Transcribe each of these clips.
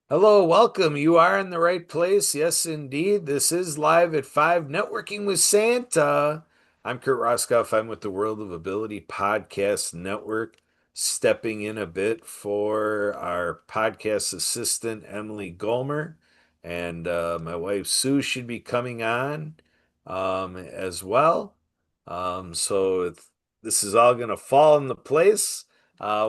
Hello, welcome. You are in the right place. Yes, indeed. This is Live at 5 Networking with Santa. I'm Kurt Roskoff. I'm with the World of Ability Podcast Network, stepping in a bit for our podcast assistant, Emily Golmer. And my wife, Sue, should be coming on as well. This is all going to fall into place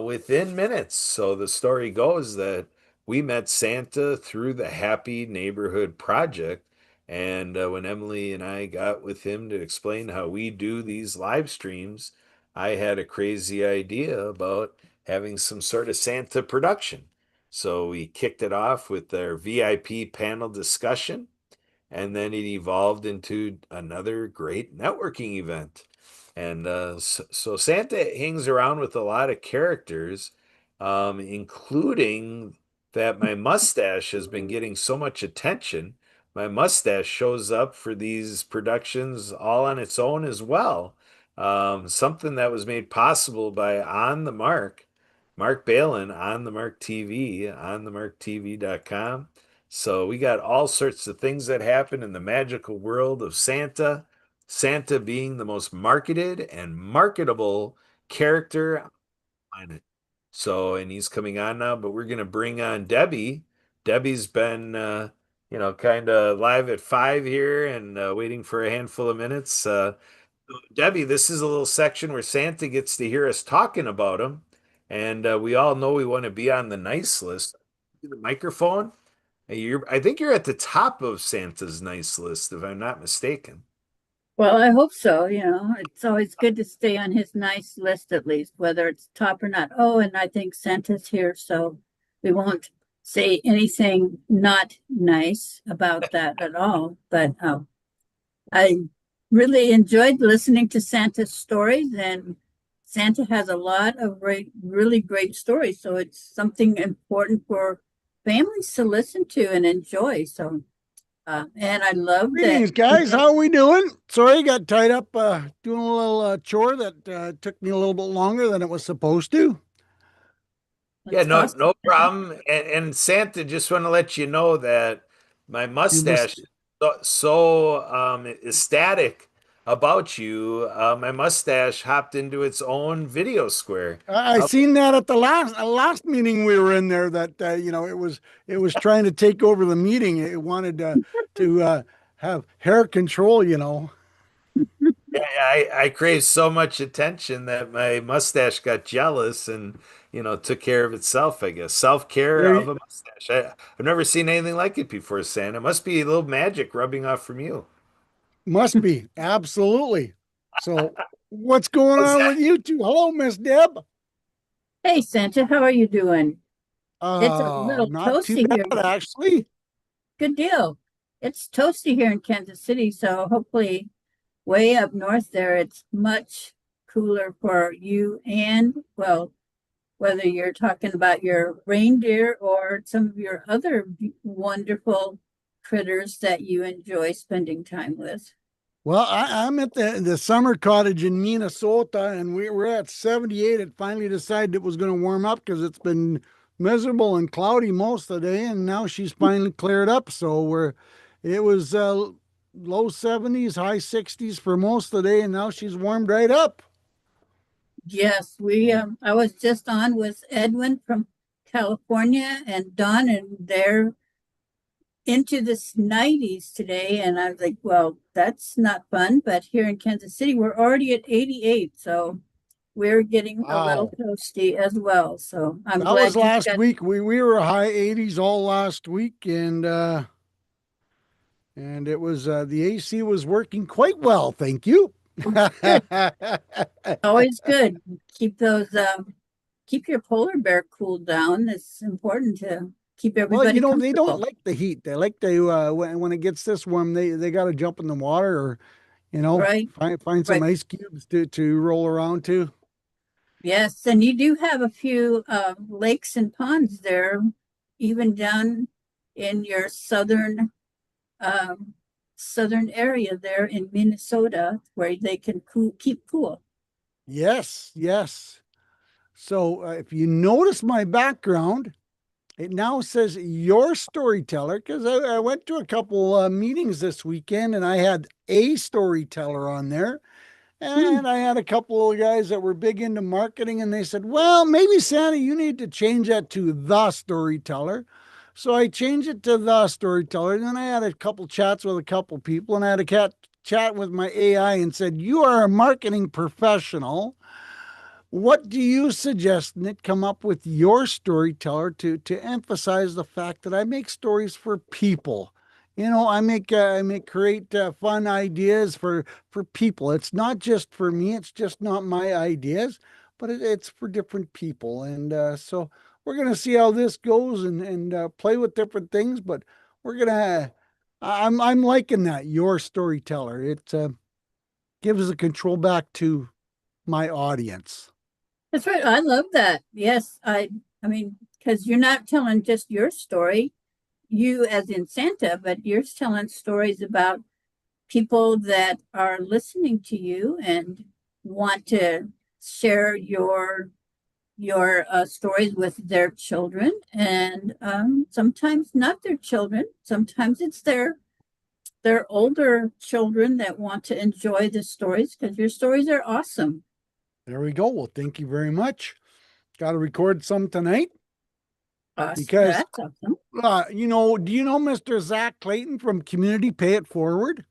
within minutes. So the story goes that we met Santa through the Happy Neighborhood Project. And when Emily and I got with him to explain how we do these live streams, I had a crazy idea about having some sort of Santa production. So we kicked it off with our VIP panel discussion, and then it evolved into another great networking event. And so Santa hangs around with a lot of characters, including that my mustache has been getting so much attention. My mustache shows up for these productions all on its own as well. Something that was made possible by On the Mark, Mark Balin on the Mark TV, on the marktv.com. So we got all sorts of things that happen in the magical world of Santa. Santa being the most marketed and marketable character on the planet. So, and he's coming on now, but we're going to bring on Debbie. Debbie's been, kind of live at 5 here and waiting for a handful of minutes. Debbie, this is a little section where Santa gets to hear us talking about him. And we all know we want to be on the nice list. The microphone. I think you're at the top of Santa's nice list, if I'm not mistaken. Well, I hope so. It's always good to stay on his nice list at least, whether it's top or not. Oh, and I think Santa's here, so we won't say anything not nice about that at all. But I really enjoyed listening to Santa's stories, and Santa has a lot of really great stories. So it's something important for families to listen to and enjoy. So, and I love that. Greetings, guys. How are we doing? Sorry, got tied up doing a little chore that took me a little bit longer than it was supposed to. Yeah, That's no awesome. problem. And Santa, just want to let you know that my You mustache must. is so ecstatic about you. My mustache hopped into its own video square. I How seen that at the last meeting we were in there. That it was trying to take over the meeting. It wanted to have hair control. Yeah, I crave so much attention that my mustache got jealous and, took care of itself, I guess. Self-care There of a mustache. I've never seen anything like it before, Santa. It must be a little magic rubbing off from you. must be absolutely. So, what's going How's on that? with you two? Hello, Miss Deb. Hey, Santa, how are you doing? It's a little Not too toasty here. bad actually. Good deal. It's toasty here in Kansas City, so hopefully way up north there, it's much cooler for you and, well, whether you're talking about your reindeer or some of your other wonderful critters that you enjoy spending time with. Well, I'm at the summer cottage in Minnesota, and we're at 78. It finally decided it was going to warm up because it's been miserable and cloudy most of the day, and now she's finally cleared up. So it was low 70s, high 60s for most of the day, and now she's warmed right up. Yes, I was just on with Edwin from California and Don, and they're into the 90s today. And I was like, well, that's not fun. But here in Kansas City, we're already at 88. So we're getting a little Wow. toasty as well. So I'm That was glad you've last got. week. We were high 80s all last week, and it was the AC was working quite well, thank you. Good. Always good. Keep your polar bear cooled down. It's important to keep Well, everybody they don't comfortable. like the heat. They like to when it gets this warm, they got to jump in the water or Right, find some right. ice cubes to roll around to. Yes, and you do have a few lakes and ponds there, even down in your um, southern area there in Minnesota, where they can keep cool. Yes, yes. So if you notice my background, It now says your storyteller, because I went to a couple meetings this weekend and I had a storyteller on there. And I had a couple of guys that were big into marketing, and they said, well, maybe Santa, you need to change that to the storyteller. So I changed it to the storyteller. And then I had a couple chats with a couple people, and I had a chat with my AI and said, you are a marketing professional. What do you suggest? And it come up with your storyteller to emphasize the fact that I make stories for people. You know, I make create fun ideas for people. It's not just for me. It's just not my ideas, but it's for different people. And so we're gonna see how this goes and play with different things. But we're gonna. I'm liking that your storyteller. It gives the control back to my audience. That's right. I love that. Yes, I mean, because you're not telling just your story, you as in Santa, but you're telling stories about people that are listening to you and want to share your stories with their children, and sometimes not their children. Sometimes it's their older children that want to enjoy the stories because your stories are awesome. There we go. Well, thank you very much. Got to record some tonight Awesome. because, That's awesome. you know, do you know Mr. Zach Clayton from Community Pay It Forward?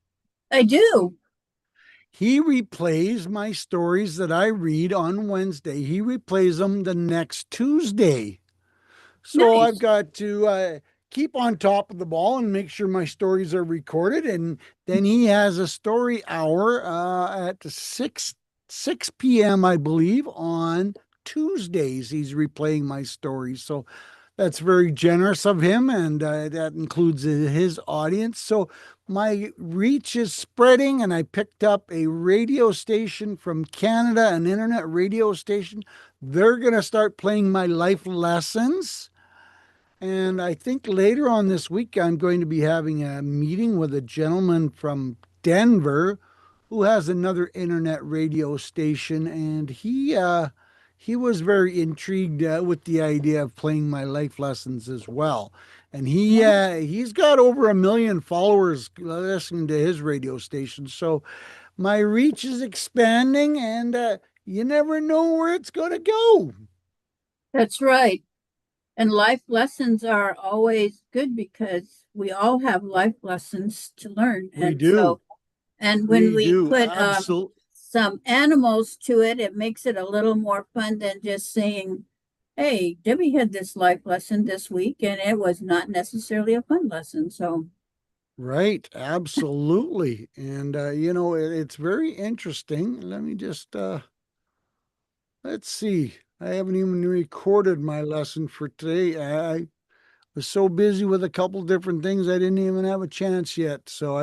I do. He replays my stories that I read on Wednesday. He replays them the next Tuesday. So Nice. I've got to keep on top of the ball and make sure my stories are recorded. And then he has a story hour at 6 p.m., I believe, on Tuesdays. He's replaying my stories. So that's very generous of him, and that includes his audience. So my reach is spreading, and I picked up a radio station from Canada, an internet radio station. They're going to start playing my life lessons. And I think later on this week, I'm going to be having a meeting with a gentleman from Denver who has another internet radio station, and he was very intrigued with the idea of playing my life lessons as well. And he's got over 1 million followers listening to his radio station. So my reach is expanding, and you never know where it's going to go. That's right. And life lessons are always good because we all have life lessons to learn. We And do. so, and when we do. put Absolutely. some animals to it, it makes it a little more fun than just saying, hey, Debbie had this life lesson this week, and it was not necessarily a fun lesson. So, Right, absolutely. And you know, it's very interesting. Let me just let's see. I haven't even recorded my lesson for today. I was so busy with a couple different things I didn't even have a chance yet. So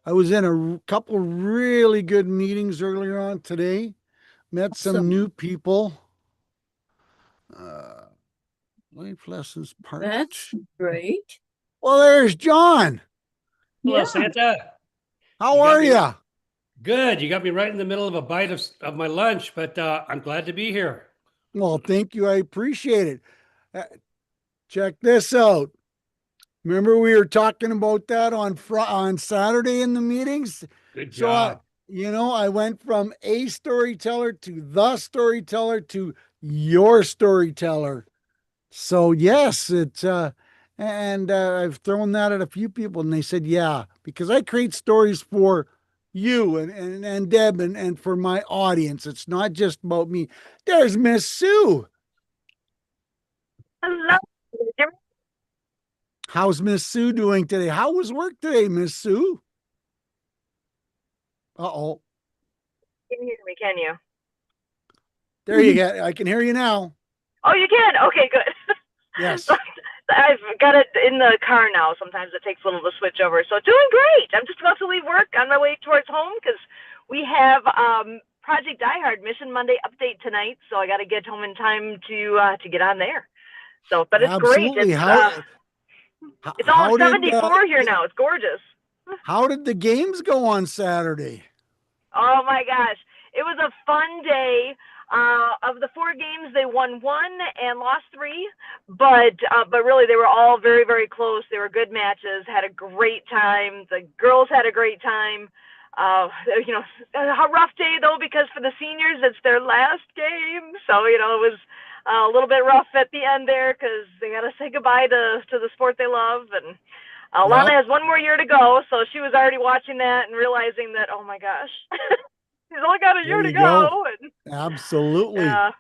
I was in a couple really good meetings earlier on today. Met some awesome. new people. Life lessons part That's 2. great. Well, there's John. Hello, Yeah. Santa. How You got are me- you? Good. You got me right in the middle of a bite of my lunch, but I'm glad to be here. Well, thank you. I appreciate it. Check this out. Remember we were talking about that on Saturday in the meetings? Good So, job. you know, I went from a storyteller to the storyteller to your storyteller. So yes, it's and I've thrown that at a few people, and they said, yeah, because I create stories for you and Deb and for my audience. It's not just about me. There's Miss Sue. Hello. How's Miss Sue doing today? How was work today, Miss Sue? Uh-oh. Can you hear me? Can you? There you go. I can hear you now. Oh, you can? Okay, good. Yes. I've got it in the car now. Sometimes it takes a little to switch over. So doing great. I'm just about to leave work on my way towards home because we have Project Die Hard Mission Monday update tonight. So I got to get home in time to get on there. So, but it's Absolutely. great. It's how almost did, 74 here now. It's gorgeous. How did the games go on Saturday? Oh my gosh. It was a fun day. Of the 4 games, they won 1 and lost 3, but really they were all very, very close. They were good matches. Had a great time. The girls had a great time. You know, a rough day though, because for the seniors it's their last game, so you know it was a little bit rough at the end there because they got to say goodbye to the sport they love. And Lana has 1 more year to go, so she was already watching that and realizing that, oh my gosh, she's only got a year to go. And, Absolutely. yeah,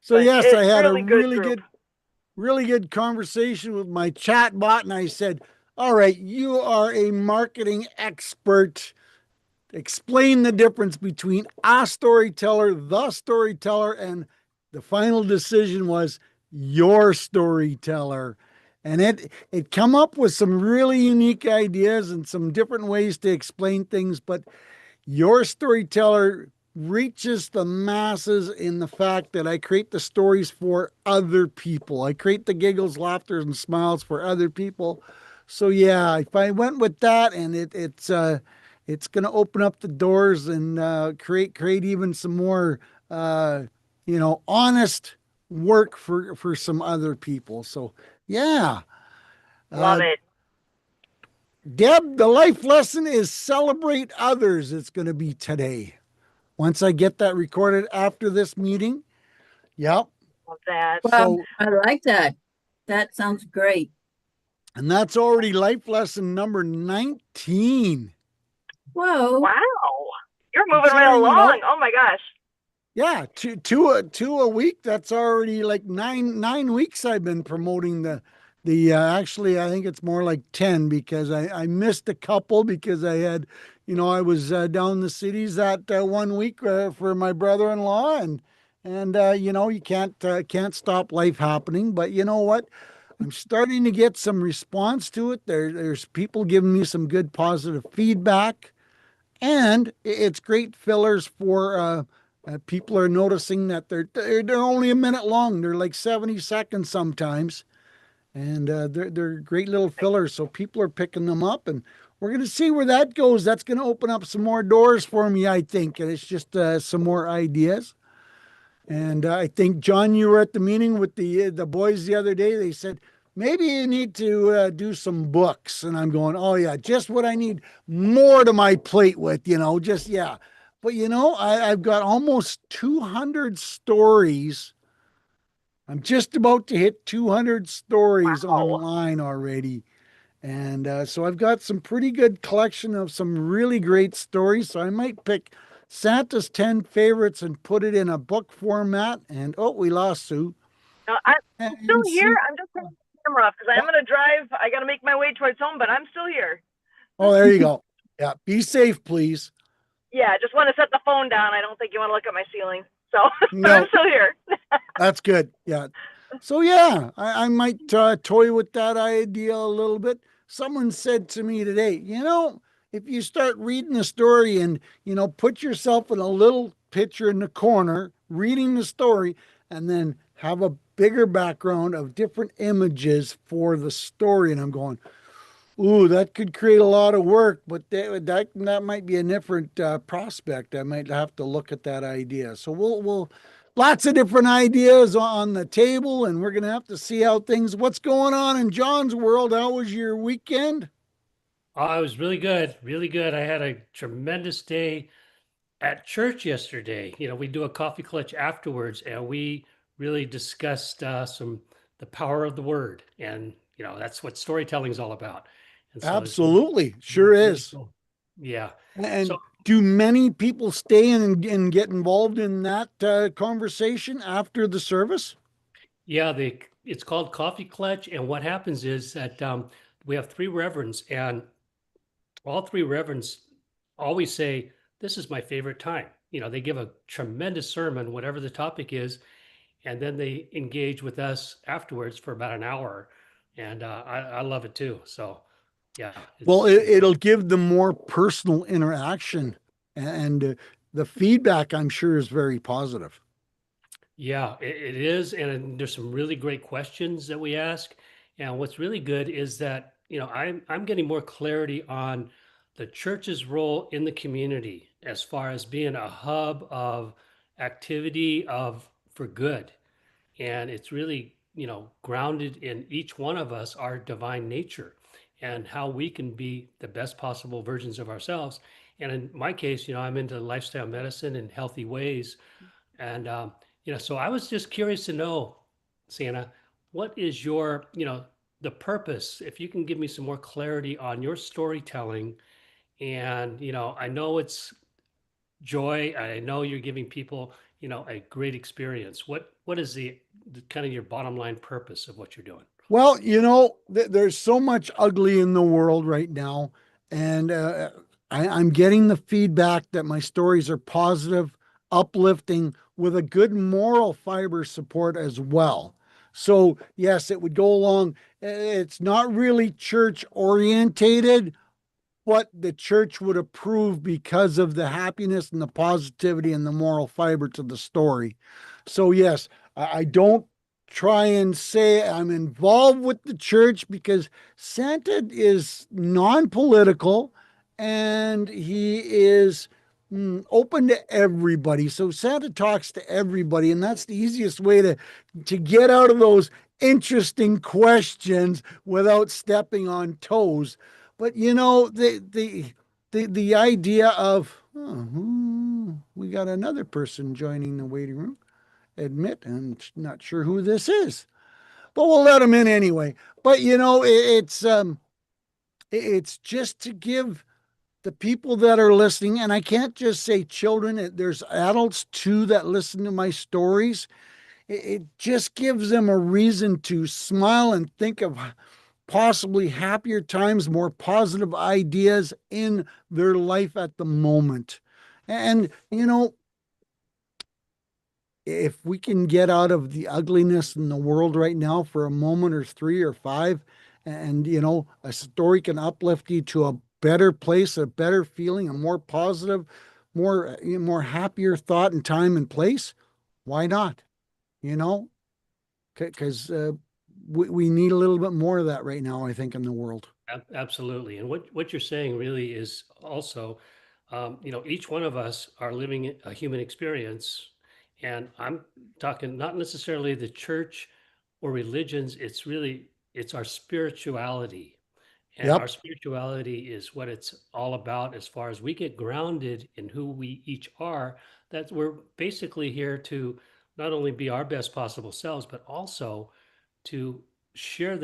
So but yes, it's I had a really good really group. really good conversation with my chat bot, and I said, all right, you are a marketing expert. Explain the difference between a storyteller, the storyteller, and the final decision was your storyteller. And it come up with some really unique ideas and some different ways to explain things, but your storyteller reaches the masses in the fact that I create the stories for other people. I create the giggles, laughter, and smiles for other people. So yeah, if I went with that, and it's going to open up the doors and create even some more honest work for some other people. So yeah, Love uh, it. Deb, the life lesson is celebrate others. It's going to be today. Once I get that recorded after this meeting. Yep. Love that. Wow, So, I like that. That sounds great. and that's already life lesson number 19. Whoa. Wow, you're moving right Considering, along. Oh my gosh. Yeah, two a week. That's already like nine weeks I've been promoting the actually I think it's more like 10 because I missed a couple because I had I was down the cities that 1 week for my brother-in-law, and you can't stop life happening, but you know what, I'm starting to get some response to it. There's people giving me some good positive feedback, and it's great fillers for people are noticing that they're only a minute long. They're like 70 seconds sometimes, and they're great little fillers. So people are picking them up, and we're going to see where that goes. That's going to open up some more doors for me, I think. And it's just some more ideas. And I think, John, you were at the meeting with the boys the other day. They said, maybe you need to do some books. And I'm going, oh, yeah, just what I need more to my plate with, just, yeah. But, I've got almost 200 stories. I'm just about to hit 200 stories online already. And so I've got some pretty good collection of some really great stories. So I might pick Santa's 10 favorites and put it in a book format. And we lost Sue. No, I'm And still here. Sue, I'm just turning the camera off because I'm going to drive. I got to make my way towards home, but I'm still here. oh, there you go. Yeah, be safe, please. Yeah, just want to set the phone down. I don't think you want to look at my ceiling. So No. I'm still here. That's good. Yeah. So yeah, I might toy with that idea a little bit. Someone said to me today, if you start reading a story and, put yourself in a little picture in the corner, reading the story, and then have a bigger background of different images for the story. And I'm going, ooh, that could create a lot of work, but that might be a different prospect. I might have to look at that idea. So we'll lots of different ideas on the table, and we're gonna have to see how things. What's going on in John's world? How was your weekend? Oh, it was really good, really good. I had a tremendous day at church yesterday. We do a coffee clutch afterwards, and we really discussed the power of the word, and that's what storytelling is all about. And so Absolutely, sure really is. cool. Yeah. And So do many people stay in and get involved in that conversation after the service? yeah, it's called Coffee Clutch, and what happens is that we have 3 reverends, and all 3 reverends always say, "This is my favorite time." They give a tremendous sermon, whatever the topic is, and then they engage with us afterwards for about an hour, and I love it too. So, yeah. Well, it'll give them more personal interaction, and the feedback, I'm sure, is very positive. Yeah, it is. And there's some really great questions that we ask. And what's really good is that, I'm getting more clarity on the church's role in the community as far as being a hub of activity of for good. And it's really, grounded in each one of us, our divine nature, and how we can be the best possible versions of ourselves. And in my case, I'm into lifestyle medicine and healthy ways. And, so I was just curious to know, Santa, what is your, the purpose? If you can give me some more clarity on your storytelling. And, I know it's joy. I know you're giving people, a great experience. What is the kind of your bottom line purpose of what you're doing? Well, there's so much ugly in the world right now, and I'm getting the feedback that my stories are positive, uplifting, with a good moral fiber support as well. So, yes, it would go along. It's not really church orientated, what the church would approve because of the happiness and the positivity and the moral fiber to the story. So, yes, I don't try and say I'm involved with the church, because Santa is non-political and he is open to everybody. So Santa talks to everybody, and that's the easiest way to get out of those interesting questions without stepping on toes. But the idea of, we got another person joining the waiting room. Admit, I'm not sure who this is, but we'll let them in anyway. But it's just to give the people that are listening, and I can't just say children. There's adults too that listen to my stories. It just gives them a reason to smile and think of possibly happier times, more positive ideas in their life at the moment. And, if we can get out of the ugliness in the world right now for a moment or 3 or 5, and, a story can uplift you to a better place, a better feeling, a more positive, more happier thought and time and place, why not? Because we need a little bit more of that right now, I think, in the world. Absolutely. And what you're saying really is also, each one of us are living a human experience. And I'm talking not necessarily the church or religions. It's our spirituality. And Yep. our spirituality is what it's all about. As far as we get grounded in who we each are, that we're basically here to not only be our best possible selves, but also to share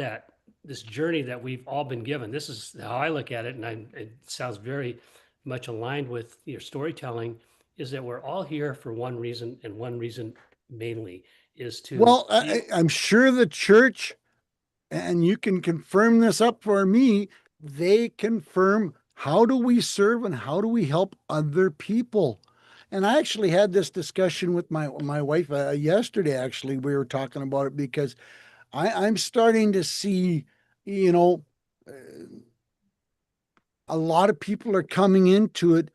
this journey that we've all been given. This is how I look at it, and it sounds very much aligned with your storytelling, is that we're all here for one reason, and one reason mainly is to Well, I'm sure the church, and you can confirm this up for me, they confirm, how do we serve and how do we help other people? And I actually had this discussion with my wife yesterday. Actually, we were talking about it, because I'm starting to see, uh, a lot of people are coming into it,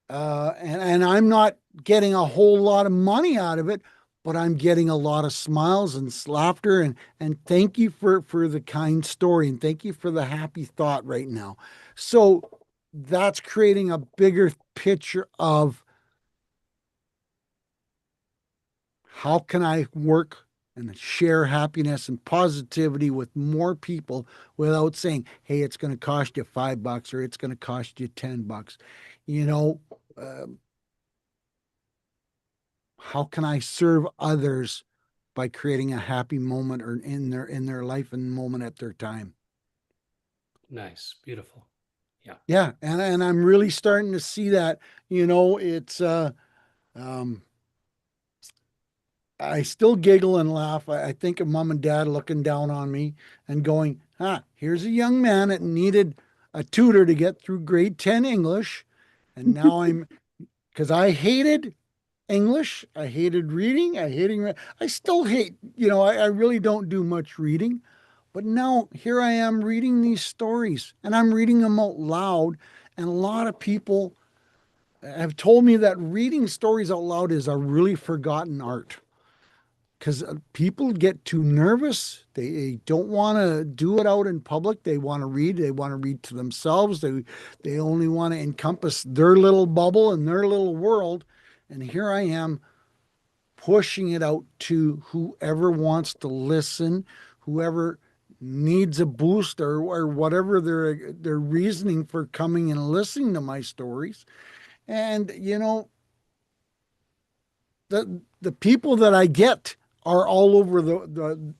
and I'm not getting a whole lot of money out of it, but I'm getting a lot of smiles and laughter, and thank you for the kind story, and thank you for the happy thought right now. So that's creating a bigger picture of, how can I work and share happiness and positivity with more people without saying, hey, it's going to cost you $5 or it's going to cost you $10. Uh, how can I serve others by creating a happy moment, or in their life and moment at their time? nice, beautiful. Yeah, and I'm really starting to see that. It's um I still giggle and laugh. I think of mom and dad looking down on me and going, here's a young man that needed a tutor to get through grade 10 English. And now because I hated English, I hated reading, I still hate, I really don't do much reading. But now here I am reading these stories, and I'm reading them out loud. And a lot of people have told me that reading stories out loud is a really forgotten art, because people get too nervous. They don't want to do it out in public. They want to read. They want to read to themselves. They only want to encompass their little bubble and their little world. And here I am pushing it out to whoever wants to listen, whoever needs a boost or whatever their reasoning for coming and listening to my stories. And the people that I get are all over the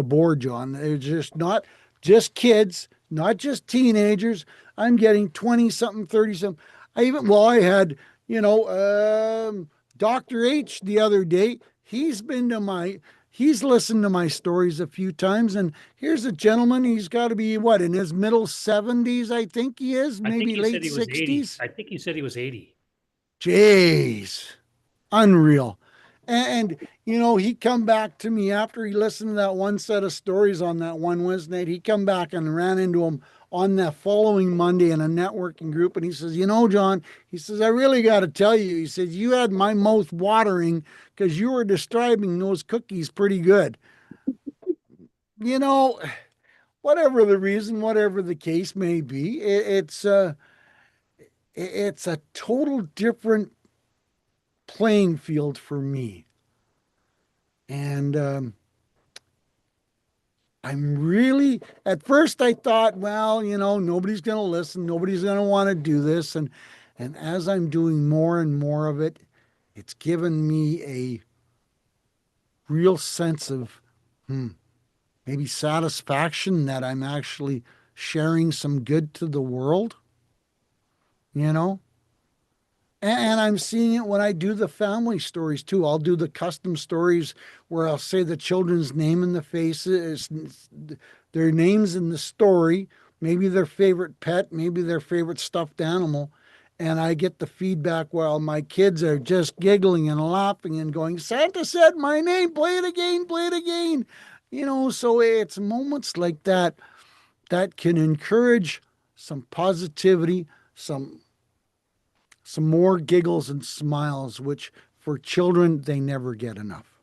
board, John. They're just not just kids, not just teenagers. I'm getting 20 something, 30 something. I had, Dr. H the other day. He's listened to my stories a few times. And here's a gentleman, he's got to be what, in his middle 70s, I think he is, I think maybe he said late he was 80. 60s. I think he said he was 80. Jeez, unreal. And he come back to me after he listened to that one set of stories on that one Wednesday night. He come back and ran into him on that following Monday in a networking group. And he says, John, he says, I really got to tell you, he says, you had my mouth watering because you were describing those cookies pretty good. Whatever the reason, whatever the case may be, it's a total different playing field for me. And I'm really, at first I thought, well, nobody's going to listen. Nobody's going to want to do this. And as I'm doing more and more of it, it's given me a real sense of maybe satisfaction that I'm actually sharing some good to the world, And I'm seeing it when I do the family stories too. I'll do the custom stories where I'll say the children's name in the faces, their names in the story, maybe their favorite pet, maybe their favorite stuffed animal. And I get the feedback while my kids are just giggling and laughing and going, Santa said my name, play it again, play it again. So it's moments like that that can encourage some positivity, some more giggles and smiles, which for children, they never get enough.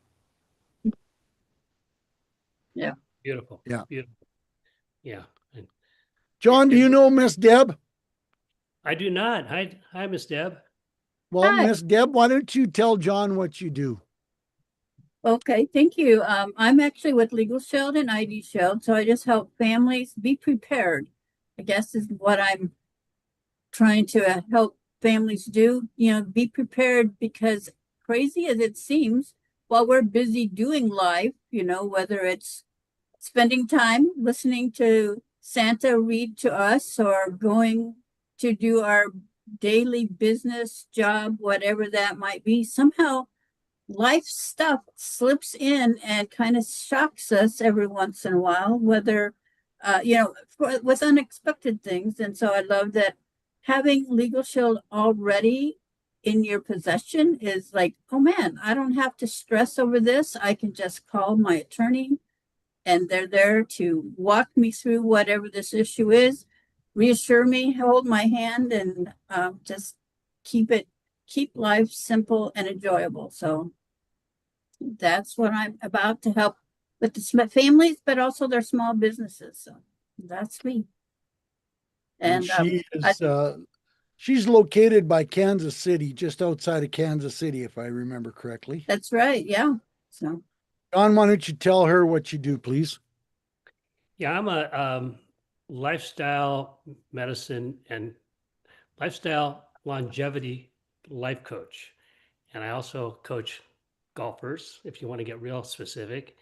Beautiful. Yeah. Beautiful. Yeah. And John, do you know Miss Deb? I do not. Hi, Miss Deb. Well, Hi. Miss Deb, why don't you tell John what you do? Okay, thank you. I'm actually with Legal Shield and ID Shield, so I just help families be prepared, I guess is what I'm trying to help families do. Be prepared, because crazy as it seems, while we're busy doing life, whether it's spending time listening to Santa read to us or going to do our daily business job, whatever that might be, somehow life stuff slips in and kind of shocks us every once in a while, whether, with unexpected things. And so I love that having Legal Shield already in your possession is like, oh man, I don't have to stress over this. I can just call my attorney and they're there to walk me through whatever this issue is, reassure me, hold my hand, and just keep life simple and enjoyable. So that's what I'm about, to help with the families, but also their small businesses. So that's me. And she's located by Kansas City, just outside of Kansas City, if I remember correctly. That's right. Yeah. So John, why don't you tell her what you do, please? Yeah, I'm a lifestyle medicine and lifestyle longevity life coach. And I also coach golfers, if you want to get real specific.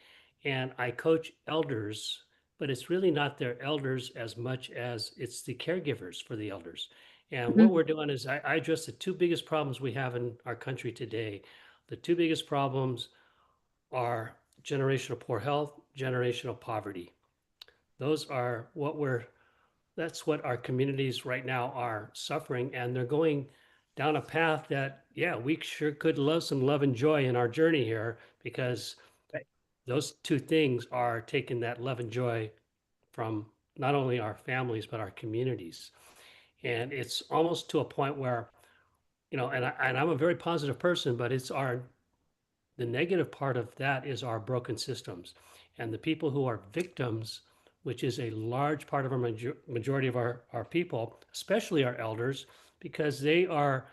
And I coach elders, but it's really not their elders as much as it's the caregivers for the elders. And what we're doing is I address the two biggest problems we have in our country today. The two biggest problems are generational poor health, generational poverty. Those are that's what our communities right now are suffering. And they're going down a path that, yeah, we sure could love some love and joy in our journey here, because those two things are taking that love and joy from not only our families, but our communities. And it's almost to a point where, and I'm a very positive person, but the negative part of that is our broken systems. And the people who are victims, which is a large part of our majority of our people, especially our elders, because they are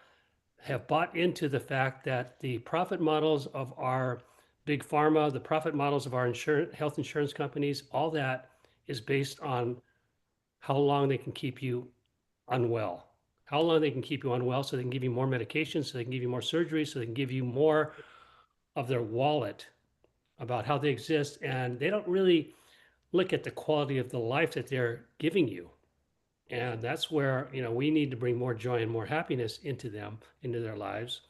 have bought into the fact that the profit models of our big pharma, the profit models of our health insurance companies, all that is based on how long they can keep you unwell. How long they can keep you unwell so they can give you more medications, so they can give you more surgery, so they can give you more of their wallet about how they exist. And they don't really look at the quality of the life that they're giving you. And that's where, we need to bring more joy and more happiness into them, into their lives.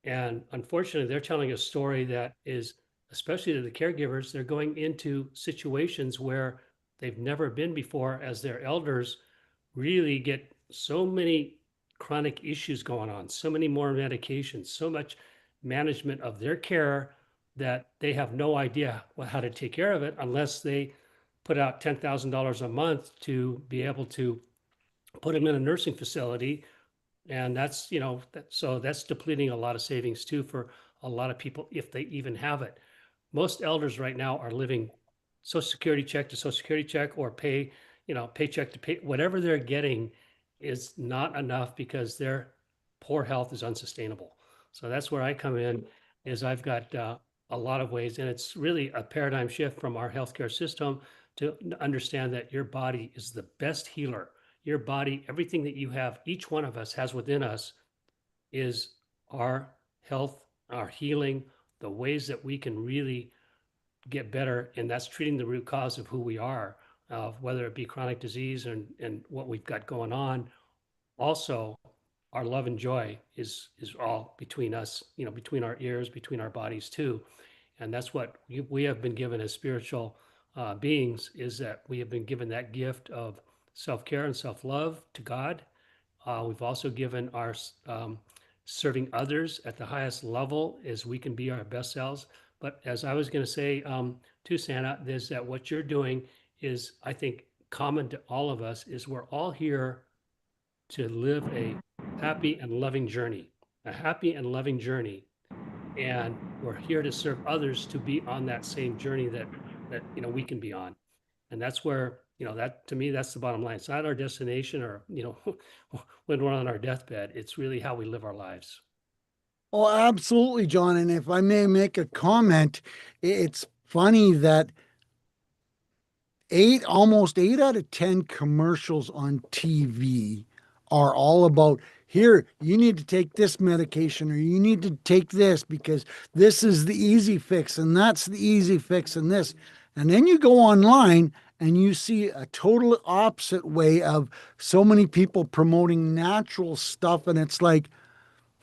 And unfortunately, they're telling a story that is, especially to the caregivers, they're going into situations where they've never been before as their elders really get so many chronic issues going on, so many more medications, so much management of their care that they have no idea how to take care of it unless they put out $10,000 a month to be able to put them in a nursing facility. And that's, so that's depleting a lot of savings too for a lot of people if they even have it. Most elders right now are living Social Security check to Social Security check or paycheck to pay, whatever they're getting is not enough because their poor health is unsustainable. So that's where I come in is I've got a lot of ways, and it's really a paradigm shift from our healthcare system to understand that your body is the best healer. Your body, everything that you have, each one of us has within us is our health, our healing, the ways that we can really get better. And that's treating the root cause of who we are, whether it be chronic disease and what we've got going on. Also, our love and joy is all between us, between our ears, between our bodies too. And that's what we have been given as spiritual beings, is that we have been given that gift of self-care and self-love to God. We've also given our serving others at the highest level as we can be our best selves. But as I was going to say to Santa, is that what you're doing is, I think, common to all of us, is we're all here to live a happy and loving journey, a happy and loving journey. And we're here to serve others to be on that same journey that we can be on. And that's where, that to me, that's the bottom line. It's not our destination or, when we're on our deathbed, it's really how we live our lives. Oh, absolutely, John. And if I may make a comment, it's funny that almost 8 out of 10 commercials on TV are all about, here, you need to take this medication or you need to take this because this is the easy fix and that's the easy fix and this. And then you go online and you see a total opposite way of so many people promoting natural stuff. And it's like,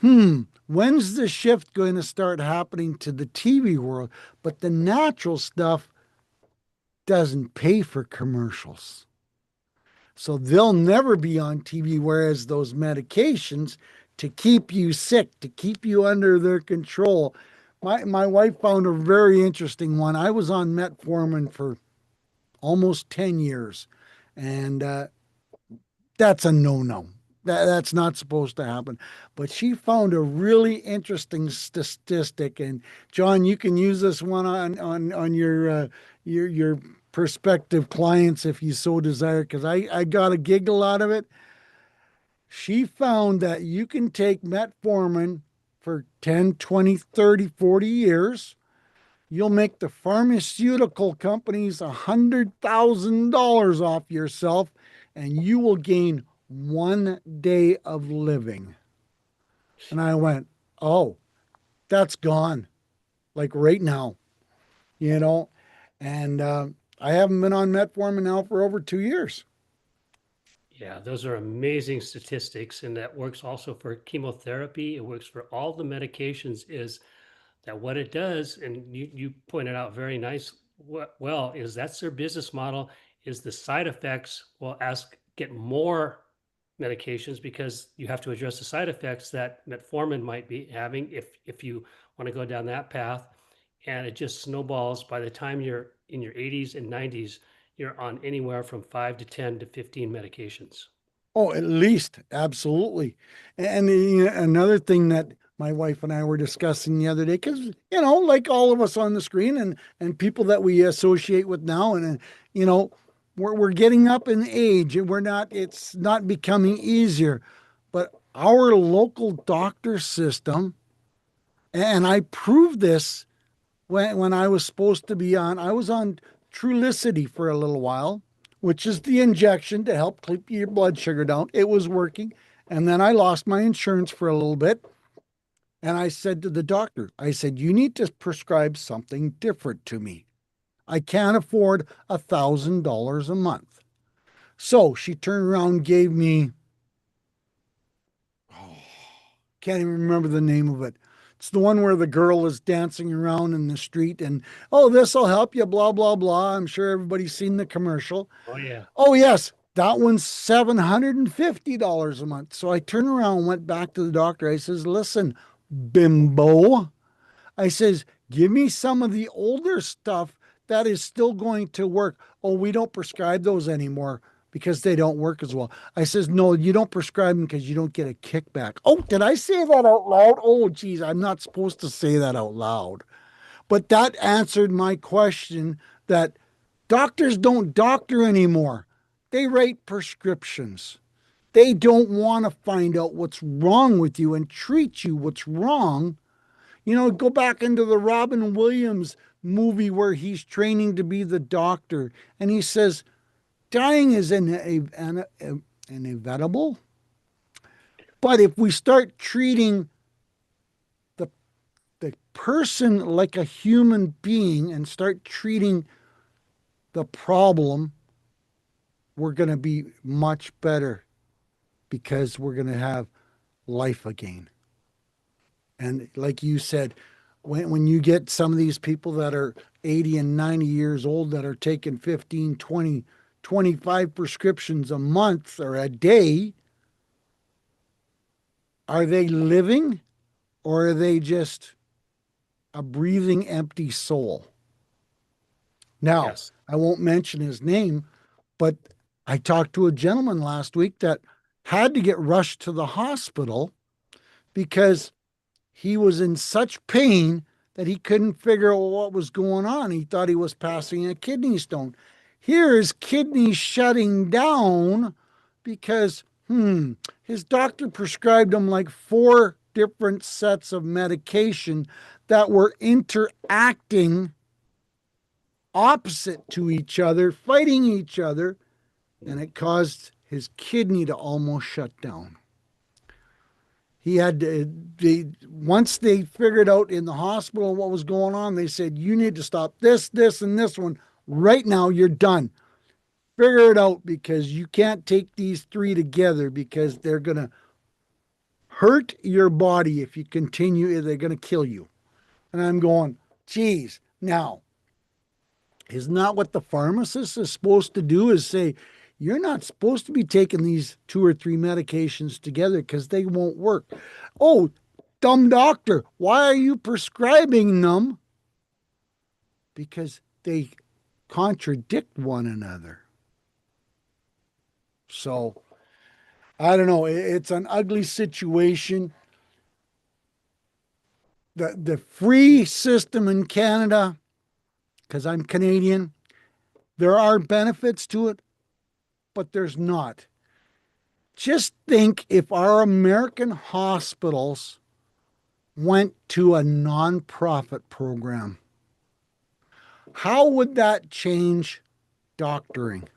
when's the shift going to start happening to the TV world? But the natural stuff doesn't pay for commercials. So they'll never be on TV, whereas those medications to keep you sick, to keep you under their control. My wife found a very interesting one. I was on metformin for almost 10 years, and that's a no-no. That's not supposed to happen. But she found a really interesting statistic, and John, you can use this one on your prospective clients if you so desire, because I got a giggle out of it. She found that you can take metformin for 10, 20, 30, 40 years. You'll make the pharmaceutical companies $100,000 off yourself, and you will gain 1 day of living. And I went, oh, that's gone. Like right now, and I haven't been on metformin now for over 2 years. Yeah, those are amazing statistics. And that works also for chemotherapy. It works for all the medications, is that what it does, and you pointed out very nice, well, is that's their business model, is the side effects will get more medications because you have to address the side effects that metformin might be having if you want to go down that path. And it just snowballs. By the time you're in your 80s and 90s, you're on anywhere from 5 to 10 to 15 medications. Oh, at least. Absolutely. And another thing that my wife and I were discussing the other day, because, like all of us on the screen and people that we associate with now, and, we're getting up in age and it's not becoming easier. But our local doctor system, and I proved this when I was supposed to be on, I was on Trulicity for a little while, which is the injection to help keep your blood sugar down. It was working. And then I lost my insurance for a little bit. And I said to the doctor, I said, you need to prescribe something different to me. I can't afford $1,000 a month. So she turned around and gave me, oh, can't even remember the name of it. It's the one where the girl is dancing around in the street and, oh, this will help you, blah, blah, blah. I'm sure everybody's seen the commercial. Oh yeah. Oh, yes, that one's $750 a month. So I turned around and went back to the doctor. I says, listen, bimbo, I says, give me some of the older stuff that is still going to work. Oh, we don't prescribe those anymore because they don't work as well. I says, no, you don't prescribe them because you don't get a kickback. Oh, did I say that out loud? Oh, geez, I'm not supposed to say that out loud. But that answered my question that doctors don't doctor anymore. They write prescriptions. They don't want to find out what's wrong with you and treat you what's wrong. You know, go back into the Robin Williams movie where he's training to be the doctor and he says, dying is inevitable. But if we start treating the, the person like a human being and start treating the problem, we're going to be much better because we're going to have life again. And like you said, when you get some of these people that are 80 and 90 years old that are taking 15, 20, 25 prescriptions a month or a day, are they living or are they just a breathing empty soul? Now, Yes. I won't mention his name, but I talked to a gentleman last week that had to get rushed to the hospital because he was in such pain that he couldn't figure out what was going on. He thought he was passing a kidney stone. Here his kidneys shutting down because his doctor prescribed him like 4 different sets of medication that were interacting opposite to each other, fighting each other, and it caused his kidney to almost shut down. He had to, once they figured out in the hospital what was going on, they said, you need to stop this, this, and this one right now. You're done. Figure it out because you can't take these 3 together because they're going to hurt your body if you continue. They're going to kill you. And I'm going, geez, now, isn't that what the pharmacist is supposed to do is say, you're not supposed to be taking these 2 or 3 medications together because they won't work. Oh, dumb doctor, why are you prescribing them? Because they contradict one another. So, I don't know. It's an ugly situation. The free system in Canada, because I'm Canadian, there are benefits to it, but there's not. Just think if our American hospitals went to a nonprofit program, how would that change doctoring?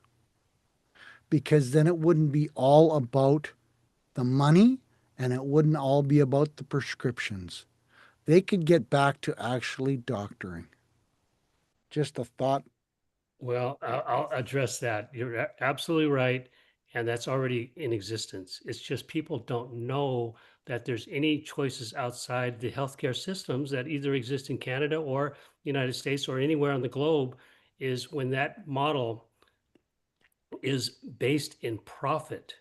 Because then it wouldn't be all about the money and it wouldn't all be about the prescriptions. They could get back to actually doctoring. Just a thought. Well, I'll address that. You're absolutely right. And that's already in existence. It's just people don't know that there's any choices outside the healthcare systems that either exist in Canada or United States or anywhere on the globe is when that model is based in profit.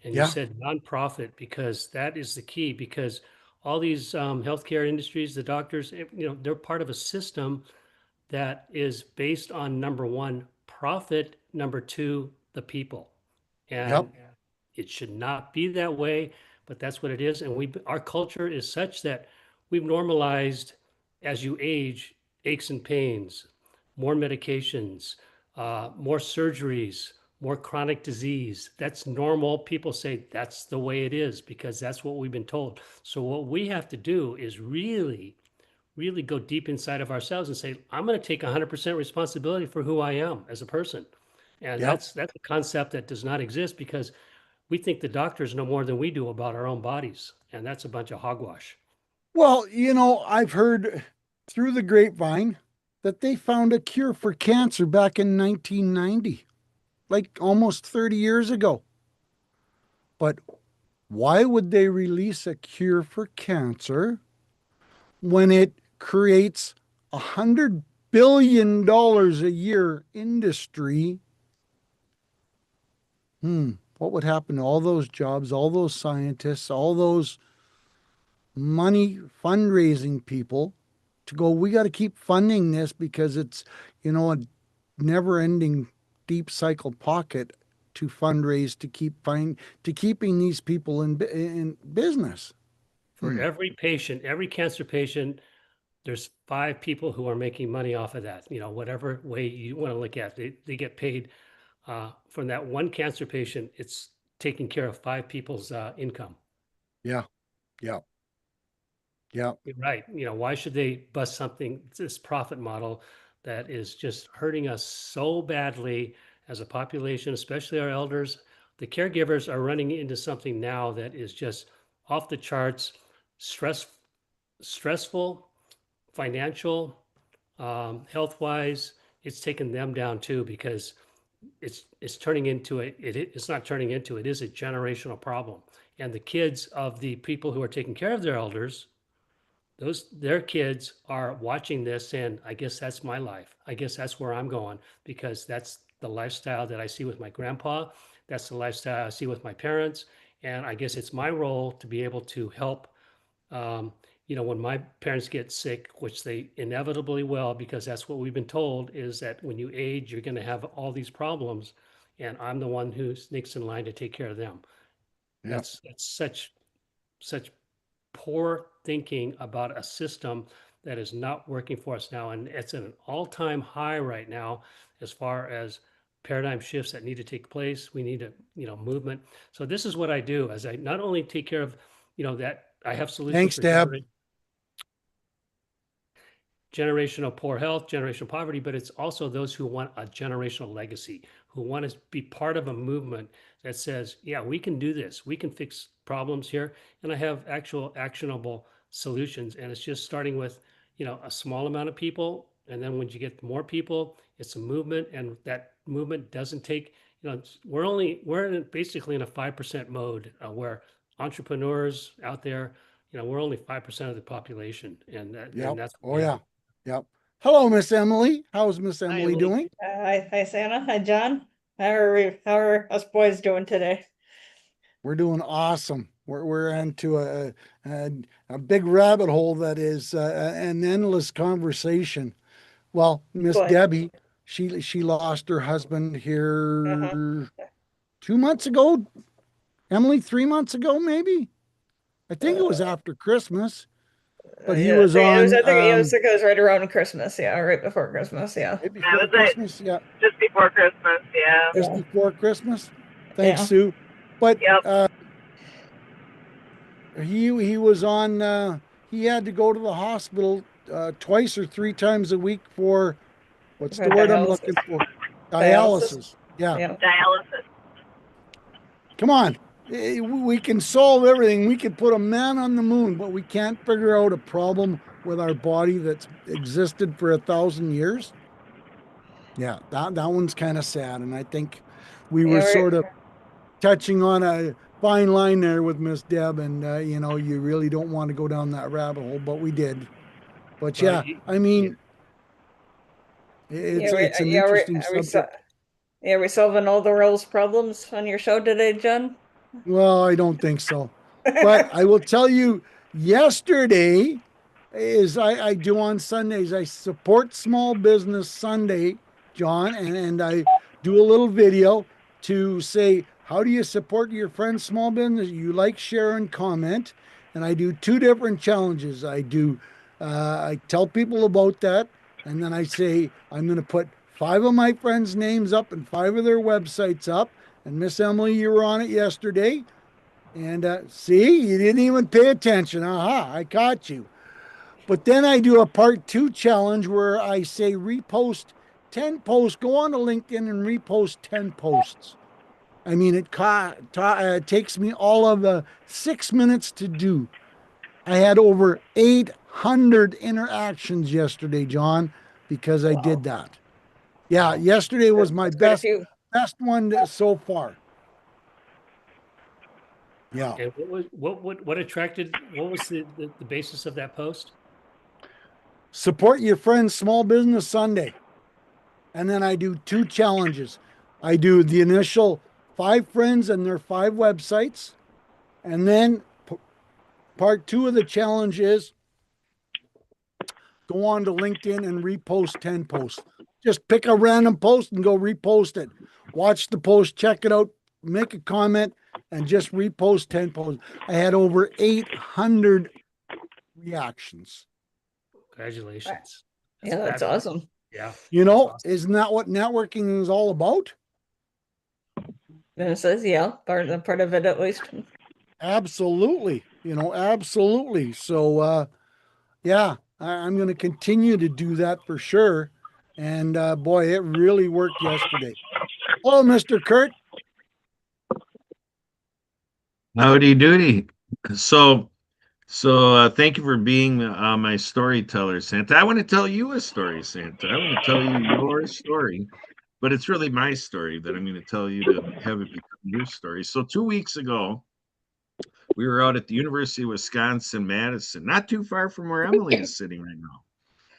And you Yeah. said nonprofit because that is the key because all these healthcare industries, the doctors, they're part of a system that is based on number 1, profit, number 2, the people. And Yep. it should not be that way, but that's what it is. And our culture is such that we've normalized as you age, aches and pains, more medications, more surgeries, more chronic disease. That's normal. People say that's the way it is because that's what we've been told. So what we have to do is really, really go deep inside of ourselves and say, I'm going to take 100% responsibility for who I am as a person. And Yep. that's a concept that does not exist because we think the doctors know more than we do about our own bodies. And that's a bunch of hogwash. Well, I've heard through the grapevine that they found a cure for cancer back in 1990, like almost 30 years ago. But why would they release a cure for cancer when it creates $100 billion a year industry? What would happen to all those jobs, all those scientists, all those money fundraising people to go, we got to keep funding this because it's, a never ending deep cycle pocket to fundraise to keeping these people in business. For every patient, every cancer patient, there's 5 people who are making money off of that. Whatever way you want to look at it, they get paid from that one cancer patient. It's taking care of 5 people's income. Yeah. Yeah. Yeah. You're right. Why should they bust this profit model that is just hurting us so badly as a population, especially our elders? The caregivers are running into something now that is just off the charts, stressful, financial, health-wise. It's taken them down too because it's turning into it's not turning into it is a generational problem. And the kids of the people who are taking care of their elders, their kids are watching this and I guess that's my life. I guess that's where I'm going because that's the lifestyle that I see with my grandpa. That's the lifestyle I see with my parents. And I guess it's my role to be able to help, when my parents get sick, which they inevitably will, because that's what we've been told is that when you age, you're going to have all these problems. And I'm the one who sneaks in line to take care of them. Yeah. That's such poor thinking about a system that is not working for us now. And it's at an all-time high right now as far as paradigm shifts that need to take place. We need movement. So this is what I do as I not only take care of, that I have solutions. Thanks, for Deb. Generational poor health, generational poverty, but it's also those who want a generational legacy, who want to be part of a movement that says, yeah, we can do this. We can fix problems here. And I have actual actionable solutions. And it's just starting with, a small amount of people. And then when you get more people, it's a movement. And that movement doesn't take, we're basically in a 5% mode where entrepreneurs out there, we're only 5% of the population. And that's. Oh, yeah. Yep. Hello, Miss Emily. How's Miss Emily Emily. doing? Hi, Santa. Hi, John. How are us boys doing today? We're doing awesome. We're into a big rabbit hole that is an endless conversation. Well, Miss Boy. Debbie, she lost her husband here Uh-huh. 2 months ago. Emily, 3 months ago, maybe. I think it was after Christmas. But he was I on. think it was right around Christmas. Yeah, right before Christmas. Yeah. Right before was it. Christmas. Yeah, Just before Christmas, yeah. just before Christmas. Thanks, Yeah. Sue. But Yep. he was on. He had to go to the hospital twice or 3 times a week for what's the For word I'm dialysis. looking for? Dialysis. Dialysis. Yeah. Yeah. Dialysis. Come on. We can solve everything. We could put a man on the moon, but we can't figure out a problem with our body that's existed for 1,000 years. Yeah, that one's kind of sad. And I think we were sort of touching on a fine line there with Miss Deb. And, you really don't want to go down that rabbit hole, but we did. But Well, yeah, I mean, it's an interesting subject. We're solving all the world's problems on your show today, John. Well, I don't think so. But I will tell you, yesterday, is I do on Sundays, I support Small Business Sunday, John, and I do a little video to say, how do you support your friend's small business? You like, share, and comment. And I do 2 different challenges. I tell people about that, and then I say, I'm going to put 5 of my friends' names up and 5 of their websites up. And Miss Emily, you were on it yesterday. And see, you didn't even pay attention. Aha, I caught you. But then I do a part 2 challenge where I say repost 10 posts, go on to LinkedIn and repost 10 posts. I mean, it takes me all of 6 minutes to do. I had over 800 interactions yesterday, John, because I did that. Yeah, yesterday was my That's quite a best few. one so far. Yeah. And what attracted, what was the basis of that post? Support your friend's small business Sunday. And then I do 2 challenges. I do the initial 5 friends and their 5 websites. And then part 2 of the challenge is go on to LinkedIn and repost 10 posts. Just pick a random post and go repost it. Watch the post, check it out, make a comment, and just repost 10 posts. I had over 800 reactions. Congratulations. Yeah, that's fabulous. awesome. Yeah. You know, That's awesome. isn't that what networking is all about? Then it says, yeah, part of it at least. Absolutely. You know, absolutely. So, yeah, I'm going to continue to do that for sure. And boy, it really worked yesterday. Hello, Mr. Kurt. Howdy doody. So, thank you for being my storyteller, Santa. I want to tell you a story, Santa. I want to tell you your story, but it's really my story that I'm going to tell you to have it become your story. So 2 weeks ago, we were out at the University of Wisconsin, Madison, not too far from where Emily is sitting right now.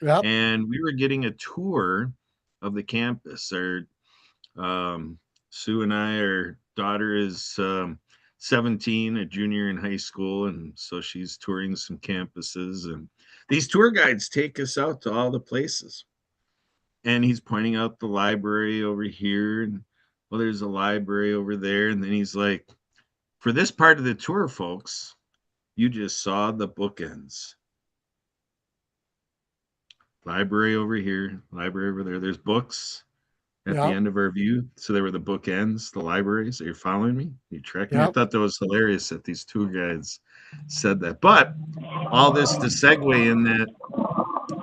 Yep. And we were getting a tour of the campus. Sue and our daughter is 17, a junior in high school, and so she's touring some campuses. And these tour guides take us out to all the places. And he's pointing out the library over here, and well, there's a library over there. And then he's like, for this part of the tour, folks, you just saw the bookends. Library over here, library over there. There's books at the Yep. end of our view. So there were the bookends, the libraries. Are you following me? You tracking? I Yep. thought that was hilarious that these tour guides said that. But all this to segue in that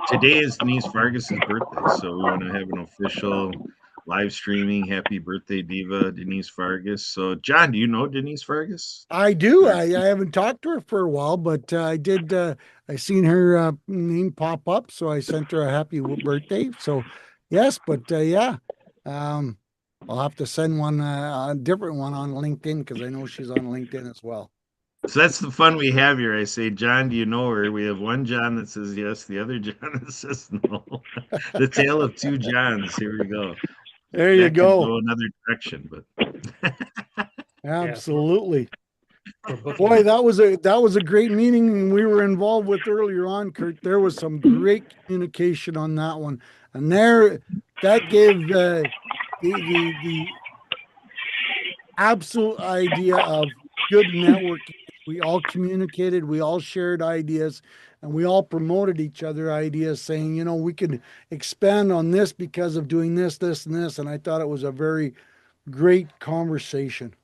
today is Denise Vargas's birthday. So we want to have an official live streaming. Happy birthday, Diva Denise Vargas. So, John, do you know Denise Vargas? I do. I haven't talked to her for a while, but I did. I seen her name pop up, so I sent her a happy birthday. So, yes, but yeah, I'll have to send one, a different one on LinkedIn because I know she's on LinkedIn as well. So that's the fun we have here. I say, John, do you know her? We have one John that says yes, the other John that says no. The tale of 2 Johns. Here we go. There you That could go. another direction, but Absolutely. For booking. Boy, that was a great meeting we were involved with earlier on, Kurt. There was some great communication on that one, and that gave the absolute idea of good networking. We all communicated, we all shared ideas, and we all promoted each other ideas, saying, you know, we could expand on this because of doing this, this, and this. And I thought it was a very great conversation.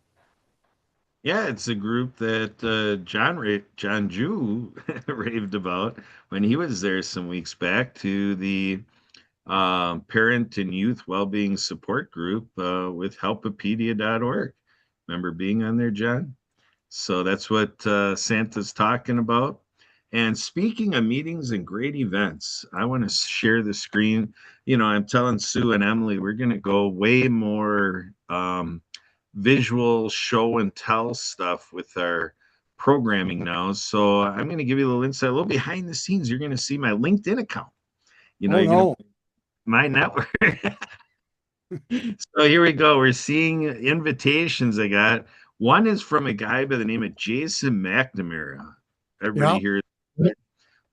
yeah, it's a group that John Jew raved about when he was there some weeks back to the parent and youth well-being support group with helpopedia.org. Remember being on there, John? So that's what Santa's talking about. And speaking of meetings and great events, I want to share the screen. You know, I'm telling Sue and Emily, we're going to go way more visual show and tell stuff with our programming now. So I'm going to give you a little insight, a little behind the scenes. You're going to see my LinkedIn account. You know, Oh, you're gonna, no. my network. So here we go. We're seeing invitations I got. One is from a guy by the name of Jason McNamara. Everybody Yeah. here.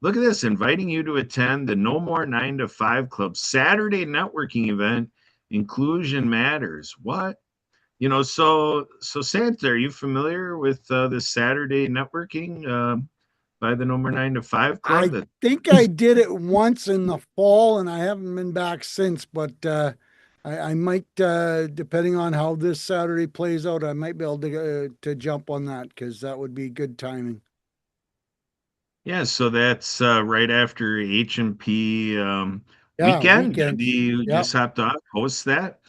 Look at this, inviting you to attend the No More 9 to 5 Club Saturday networking event, Inclusion Matters. What? You know, so Santa, are you familiar with this Saturday networking by the No More 9 to 5 Club? I think I did it once in the fall and I haven't been back since, but I might, depending on how this Saturday plays out, I might be able to jump on that because that would be good timing. Yeah, so that's right after H&P Yeah, weekend. weekend. Debbie Yep. just hopped off, hosts that,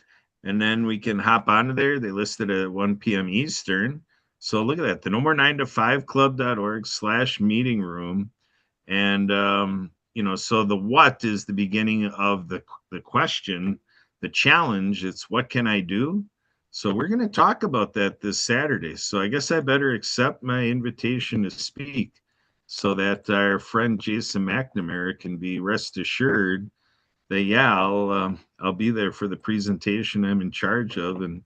and then we can hop onto there. They listed at 1 p.m. Eastern. So look at that, the no more 9 to 5 club.org/meeting room. And so the what is the beginning of the question, the challenge. It's what can I do? So we're going to talk about that this Saturday. So I guess I better accept my invitation to speak so that our friend Jason McNamara can be rest assured that yeah, I'll be there for the presentation I'm in charge of, and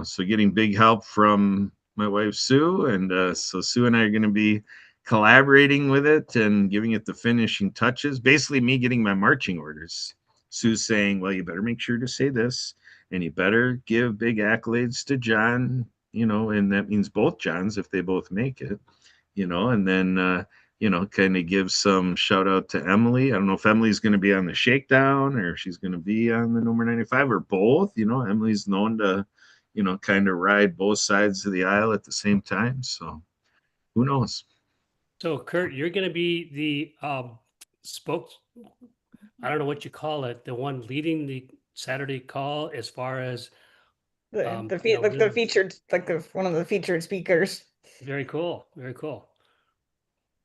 so getting big help from my wife Sue, and so Sue and I are going to be collaborating with it and giving it the finishing touches. Basically, me getting my marching orders. Sue's saying, "Well, you better make sure to say this, and you better give big accolades to John." And that means both Johns if they both make it. And then kind of give some shout out to Emily. I don't know if Emily's going to be on the shakedown or if she's going to be on the number 95 or both. Emily's known to, kind of ride both sides of the aisle at the same time. So who knows? So Kurt, you're going to be the spokes. I don't know what you call it, the one leading the Saturday call as far as The featured, one of the featured speakers. Very cool. Very cool.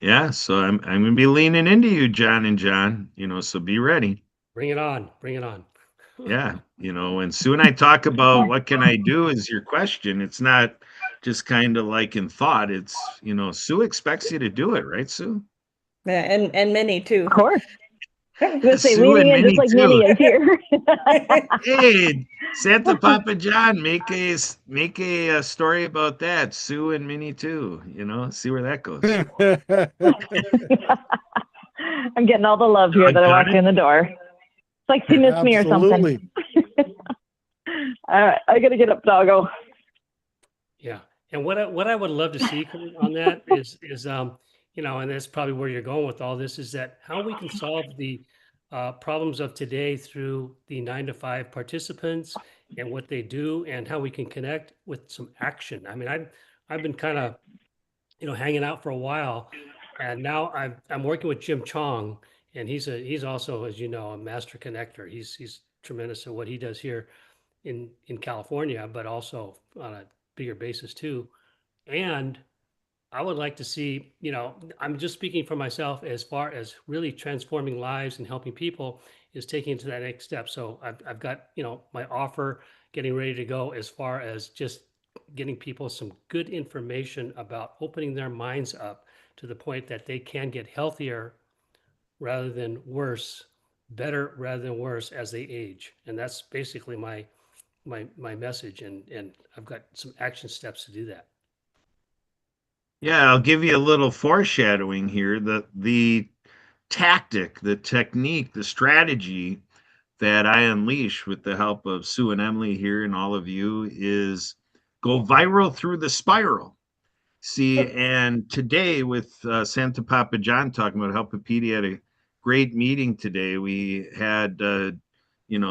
Yeah, so I'm going to be leaning into you, John and John. So be ready. Bring it on. Bring it on. Yeah, when Sue and I talk about what can I do is your question. It's not just kind of like in thought. It's Sue expects you to do it, right, Sue? Yeah, and Minnie too. Of course. I was gonna say Sue leaning and in just Minnie like too. Minnie is here. Hey, Santa Papa John, make a story about that. Sue and Minnie too. See where that goes. I'm getting all the love here that I walked in the door. It's like she missed me or something. All right, I gotta get up, doggo. Yeah, and what I would love to see on that is and that's probably where you're going with all this, is that how we can solve the problems of today through the 9 to 5 participants and what they do, and how we can connect with some action. I mean, I've been kind of hanging out for a while, and now I'm working with Jim Chong, and he's also, as you know, a master connector. He's tremendous at what he does here in California, but also on a bigger basis too. And I would like to see, I'm just speaking for myself, as far as really transforming lives and helping people, is taking it to that next step. So I've got, my offer getting ready to go, as far as just getting people some good information about opening their minds up to the point that they can get healthier rather than worse, better rather than worse as they age. And that's basically my message. And I've got some action steps to do that. Yeah, I'll give you a little foreshadowing here. The tactic, the technique, the strategy that I unleash with the help of Sue and Emily here and all of you is go viral through the spiral. See, and today with Santa Papa John talking about Helppedia, had a great meeting today. We had,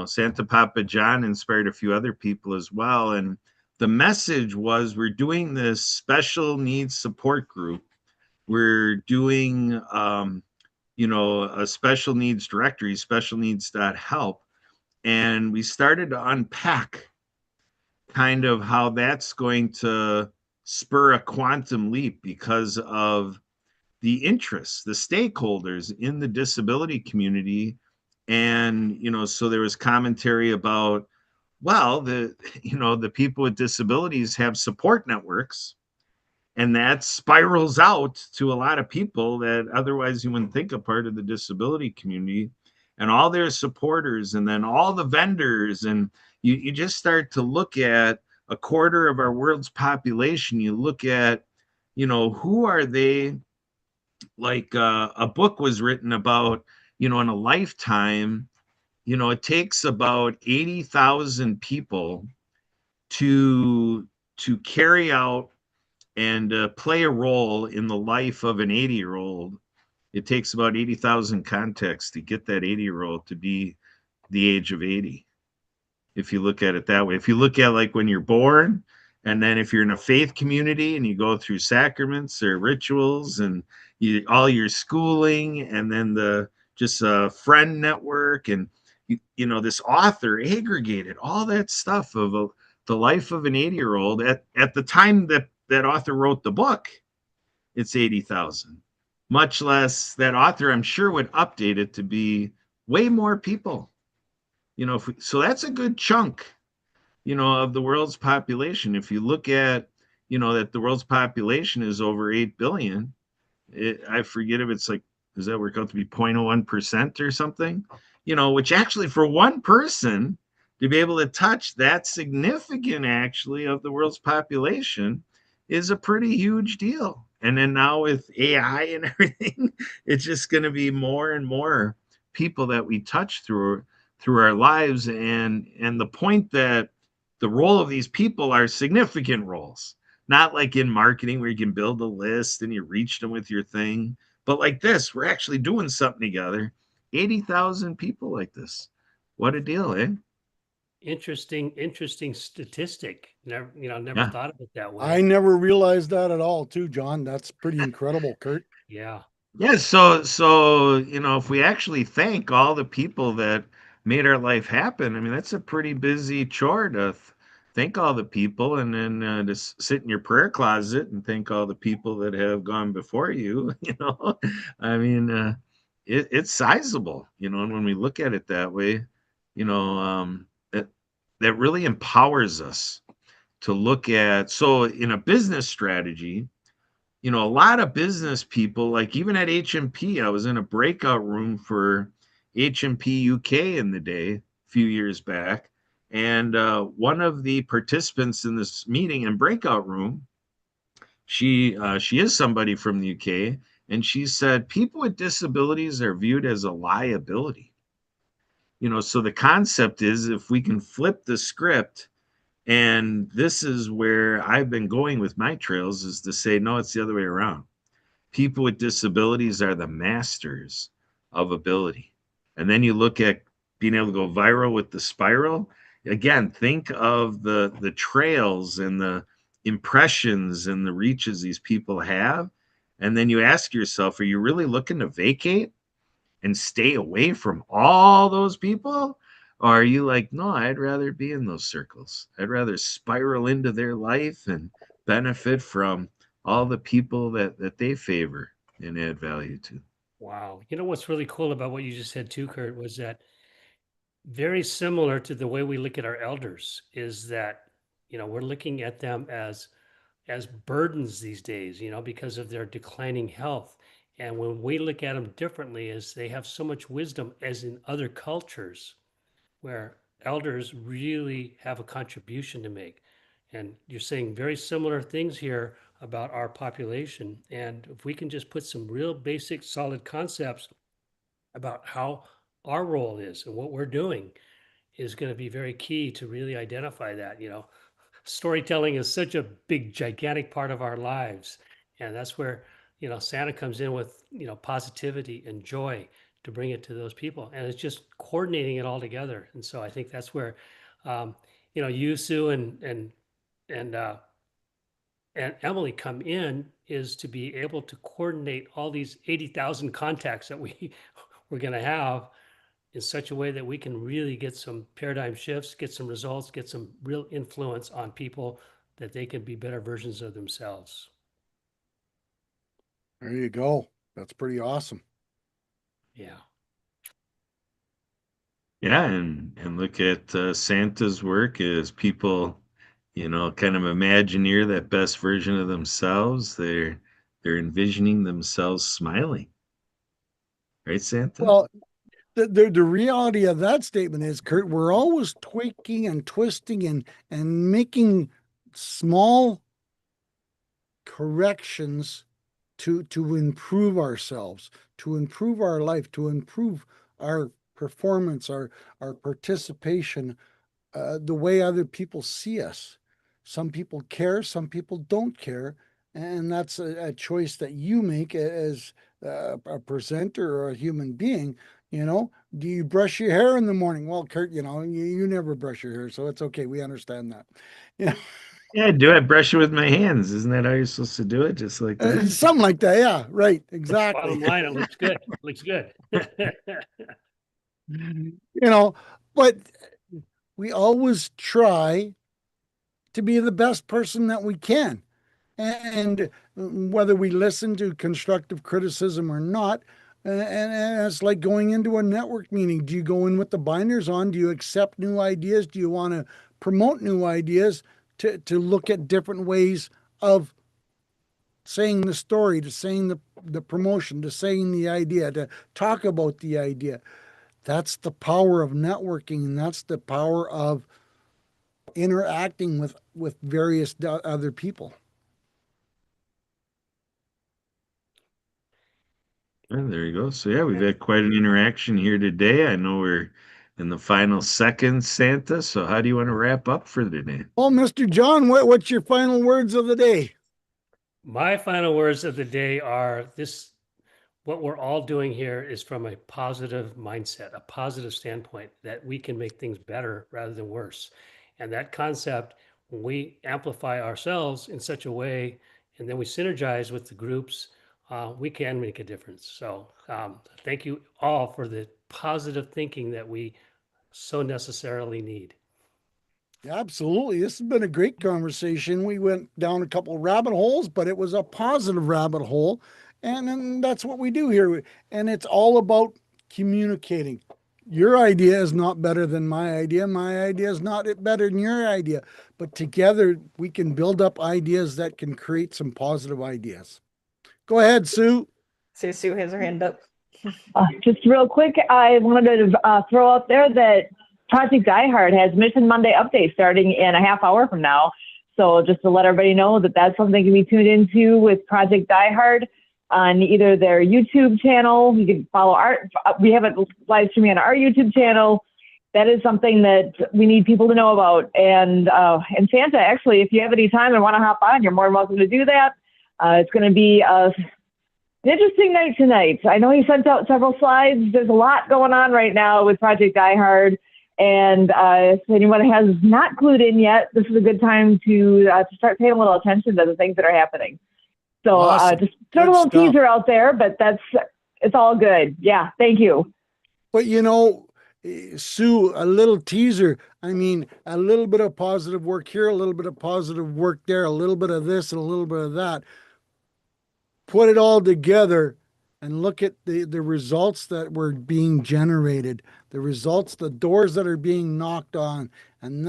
Santa Papa John inspired a few other people as well. And the message was, we're doing this special needs support group. We're doing, a special needs directory, specialneeds.help. And we started to unpack kind of how that's going to spur a quantum leap because of the interests, the stakeholders in the disability community. And, so there was commentary about, well, the people with disabilities have support networks, and that spirals out to a lot of people that otherwise you wouldn't think a part of the disability community, and all their supporters, and then all the vendors. And you just start to look at a quarter of our world's population. You look at, who are they? Like a book was written about, in a lifetime, it takes about 80,000 people to carry out and play a role in the life of an 80-year-old. It takes about 80,000 contexts to get that 80-year-old to be the age of 80. if you look at it that way. If you look at like when you're born, and then if you're in a faith community and you go through sacraments or rituals and all your schooling, and then the just a friend network, and this author aggregated all that stuff of the life of an 80-year-old at the time that that author wrote the book. It's 80,000. Much less that author, I'm sure, would update it to be way more people. So that's a good chunk, of the world's population. If you look at, that the world's population is over 8 billion, I forget if it's like, does that work out to be 0.01% or something? Which actually for one person to be able to touch that significant actually of the world's population is a pretty huge deal. And then now with AI and everything, it's just going to be more and more people that we touch through our lives. And the point that the role of these people are significant roles, not like in marketing where you can build a list and you reach them with your thing, but like this, we're actually doing something together. 80,000 people like this. What a deal, eh? Interesting statistic. Never Yeah. thought of it that way. I never realized that at all too, John. That's pretty incredible, Kurt. Yeah. Yeah, so if we actually thank all the people that made our life happen, I mean that's a pretty busy chore to thank all the people, and then just sit in your prayer closet and thank all the people that have gone before you. I mean, it's sizable, and when we look at it that way, that really empowers us to look at. So in a business strategy, a lot of business people, like even at HMP, I was in a breakout room for HMP UK in the day a few years back. And one of the participants in this meeting and breakout room, she is somebody from the UK, and she said people with disabilities are viewed as a liability. So the concept is if we can flip the script, and this is where I've been going with my trails, is to say, no, it's the other way around. People with disabilities are the masters of ability. And then you look at being able to go viral with the spiral. Again, think of the trails and the impressions and the reaches these people have. And then you ask yourself, are you really looking to vacate and stay away from all those people? Or are you like, no, I'd rather be in those circles. I'd rather spiral into their life and benefit from all the people that they favor and add value to. Wow. You know what's really cool about what you just said too, Kurt, was that very similar to the way we look at our elders is that, we're looking at them as burdens these days, because of their declining health. And when we look at them differently, is they have so much wisdom, as in other cultures where elders really have a contribution to make. And you're saying very similar things here about our population. And if we can just put some real basic, solid concepts about how our role is and what we're doing, is going to be very key to really identify that. Storytelling is such a big, gigantic part of our lives. And that's where, Santa comes in with, positivity and joy to bring it to those people. And it's just coordinating it all together. And so I think that's where, you, Sue, and Emily come in, is to be able to coordinate all these 80,000 contacts that we're going to have in such a way that we can really get some paradigm shifts, get some results, get some real influence on people, that they can be better versions of themselves. There you go. That's pretty awesome. Yeah. Yeah, and look at Santa's work as people, kind of imagineer that best version of themselves. They're envisioning themselves smiling, right, Santa? Well, the reality of that statement is, Kurt, we're always tweaking and twisting and making small corrections to improve ourselves, to improve our life, to improve our performance, our participation, the way other people see us. Some people care, some people don't care, and that's a choice that you make as a presenter or a human being. You know, do you brush your hair in the morning? Well, Kurt, you never brush your hair, so it's okay. We understand that. You know, Yeah, do I brush it with my hands? Isn't that how you're supposed to do it? Just like that? something like that. Yeah, right. Exactly. Bottom line, it looks good. Looks good. But we always try to be the best person that we can. And whether we listen to constructive criticism or not, and it's like going into a network meeting. Do you go in with the binders on? Do you accept new ideas? Do you want to promote new ideas to look at different ways of saying the story, to saying the promotion, to saying the idea, to talk about the idea? That's the power of networking, and that's the power of interacting with various other people. Yeah, there you go. So yeah, we've had quite an interaction here today. I know we're in the final seconds, Santa. So how do you want to wrap up for today? Well, Mr. John, what's your final words of the day? My final words of the day are this: what we're all doing here is from a positive mindset, a positive standpoint that we can make things better rather than worse. And that concept, when we amplify ourselves in such a way, and then we synergize with the groups, we can make a difference. So thank you all for the positive thinking that we so necessarily need. Absolutely. This has been a great conversation. We went down a couple rabbit holes, but it was a positive rabbit hole. And that's what we do here. And it's all about communicating. Your idea is not better than my idea. My idea is not better than your idea. But together we can build up ideas that can create some positive ideas. Go ahead, Sue. Sue has her hand up. Just real quick, I wanted to throw out there that Project Die Hard has Mission Monday update starting in a half hour from now. So just to let everybody know that that's something you can be tuned into with Project Die Hard on either their YouTube channel. You can follow we have it live streaming on our YouTube channel. That is something that we need people to know about. And Santa, actually, if you have any time and want to hop on, you're more than welcome to do that. It's going to be an interesting night tonight. I know he sent out several slides. There's a lot going on right now with Project Die Hard. And if anyone has not clued in yet, this is a good time to start paying a little attention to the things that are happening. So Awesome. just throw a Good little stuff. teaser out there, but it's all good. Yeah, thank you. But Sue, a little teaser. I mean, a little bit of positive work here, a little bit of positive work there, a little bit of this and a little bit of that. Put it all together and look at the results that were being generated, the results, the doors that are being knocked on. And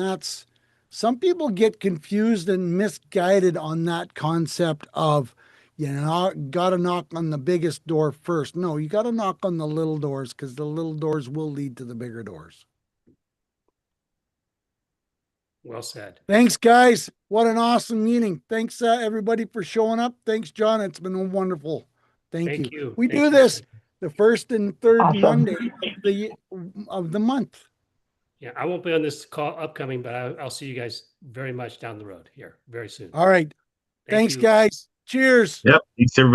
some people get confused and misguided on that concept of, got to knock on the biggest door first. No, you got to knock on the little doors, because the little doors will lead to the bigger doors. Well said. Thanks, guys. What an awesome meeting. Thanks, everybody, for showing up. Thanks, John. It's been wonderful. Thank you. We Thank do you. this the first and third Awesome. Monday of the month. Yeah, I won't be on this call upcoming, but I'll see you guys very much down the road here very soon. All right. Thank Thanks, you. guys. Cheers. Yep. Thanks, everybody.